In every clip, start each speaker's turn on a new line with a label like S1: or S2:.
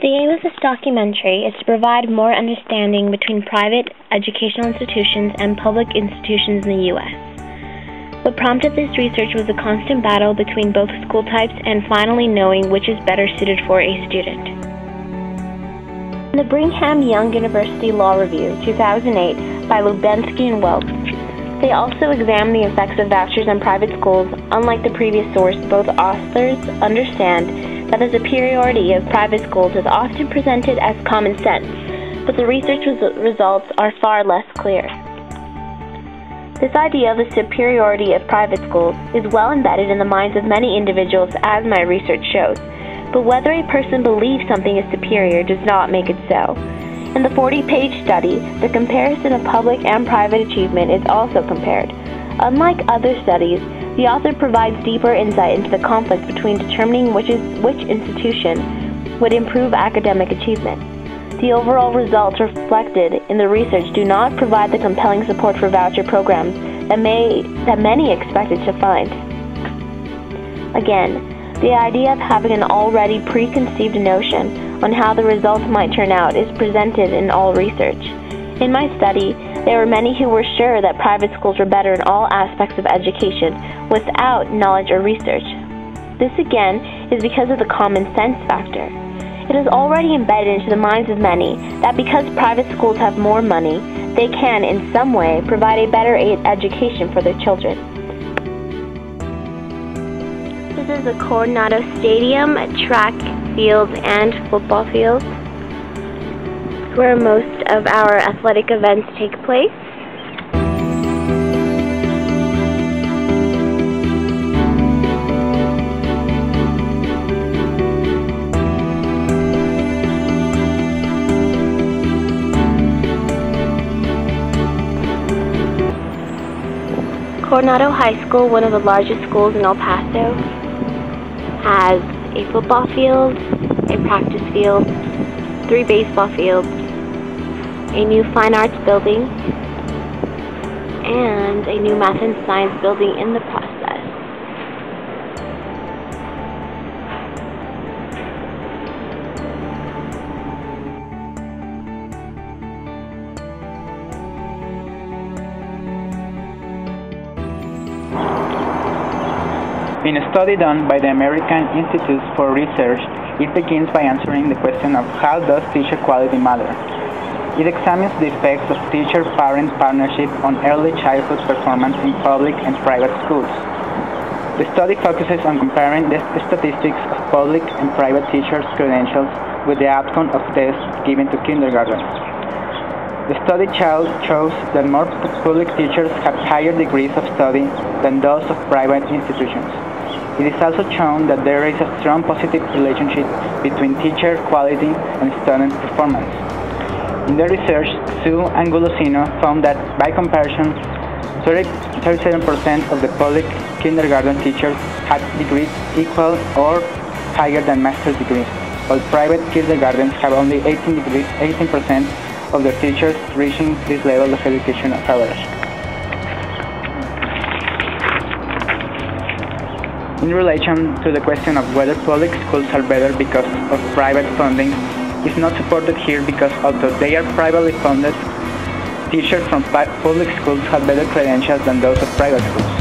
S1: The aim of this documentary is to provide more understanding between private educational institutions and public institutions in the U.S. What prompted this research was a constant battle between both school types and finally knowing which is better suited for a student. In the Brigham Young University Law Review, 2008, by Lubensky and Welch, they also examined the effects of vouchers on private schools. Unlike the previous source, both authors understand that the superiority of private schools is often presented as common sense, but the research results are far less clear. This idea of the superiority of private schools is well embedded in the minds of many individuals, as my research shows, but whether a person believes something is superior does not make it so. In the 40-page study, the comparison of public and private achievement is also compared. Unlike other studies, the author provides deeper insight into the conflict between determining which institution would improve academic achievement. The overall results reflected in the research do not provide the compelling support for voucher programs that many expected to find. Again, the idea of having an already preconceived notion on how the results might turn out is presented in all research. In my study, there were many who were sure that private schools were better in all aspects of education without knowledge or research. This again is because of the common sense factor. It is already embedded into the minds of many that because private schools have more money, they can in some way provide a better education for their children. This is the Coronado Stadium, track fields and football fields, where most of our athletic events take place. Coronado High School, one of the largest schools in El Paso, has a football field, a practice field, 3 baseball fields, a new fine arts building, and a new math and science building in the process.
S2: In a study done by the American Institute for Research, it begins by answering the question of how does teacher quality matter? It examines the effects of teacher-parent partnership on early childhood performance in public and private schools. The study focuses on comparing the statistics of public and private teachers' credentials with the outcome of tests given to kindergarten. The study shows that more public teachers have higher degrees of study than those of private institutions. It is also shown that there is a strong positive relationship between teacher quality and student performance. In their research, Su and Gulosino found that, by comparison, 37% of the public kindergarten teachers had degrees equal or higher than master's degrees, while private kindergartens have only 18% of their teachers reaching this level of education average. In relation to the question of whether public schools are better because of private funding, is not supported here because although they are privately funded, teachers from public schools have better credentials than those of private schools.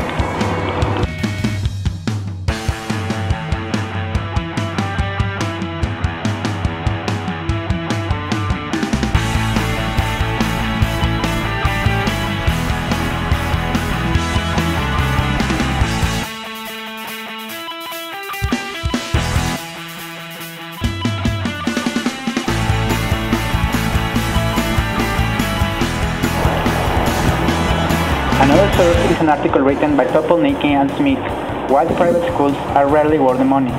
S2: Another source is an article written by Topolnicki and Smith, Why Private Schools Are Rarely Worth the Money.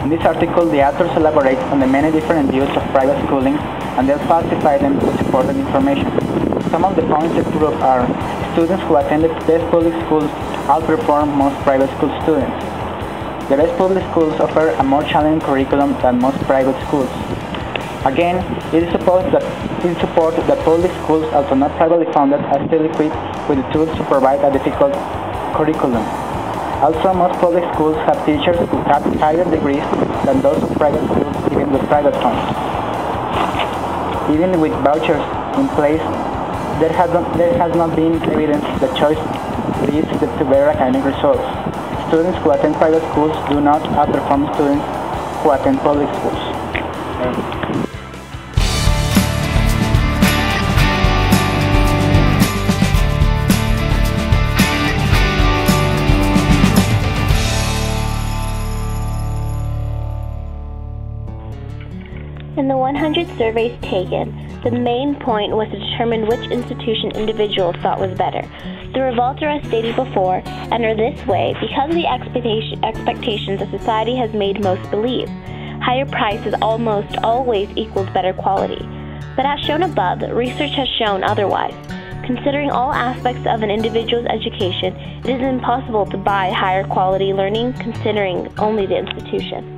S2: In this article, the authors elaborate on the many different views of private schooling and they'll falsify them with supported information. Some of the points they prove are students who attended best public schools outperform most private school students. The best public schools offer a more challenging curriculum than most private schools. Again, it is supposed that public schools, although not privately funded, are still equipped with the tools to provide a difficult curriculum. Also, most public schools have teachers who have higher degrees than those of private schools, even with private funds. Even with vouchers in place, there has not been evidence that choice leads to better academic results. Students who attend private schools do not outperform students who attend public schools.
S1: In the 100 surveys taken, the main point was to determine which institution individuals thought was better. The results are as stated before and are this way because of the expectations that society has made most believe. Higher prices almost always equals better quality. But as shown above, research has shown otherwise. Considering all aspects of an individual's education, it is impossible to buy higher quality learning considering only the institution.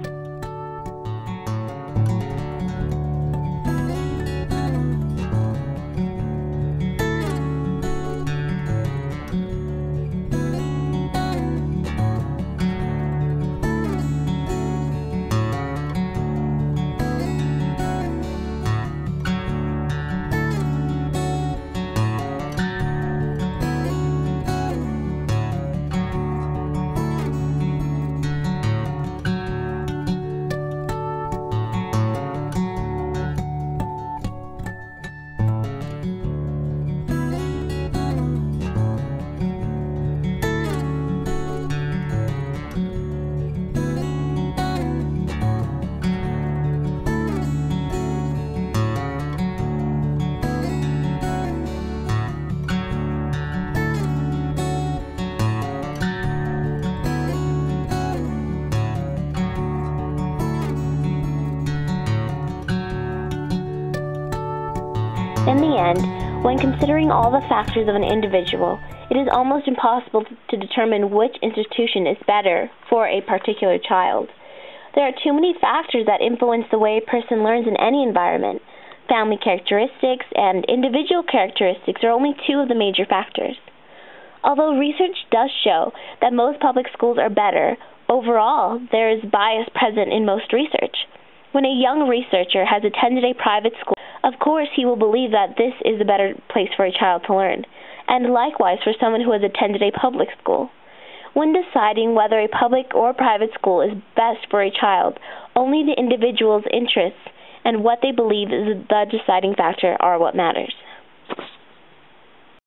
S1: In the end, when considering all the factors of an individual, it is almost impossible to determine which institution is better for a particular child. There are too many factors that influence the way a person learns in any environment. Family characteristics and individual characteristics are only two of the major factors. Although research does show that most public schools are better, overall, there is bias present in most research. When a young researcher has attended a private school, of course he will believe that this is a better place for a child to learn, and likewise for someone who has attended a public school. When deciding whether a public or private school is best for a child, only the individual's interests and what they believe is the deciding factor are what matters.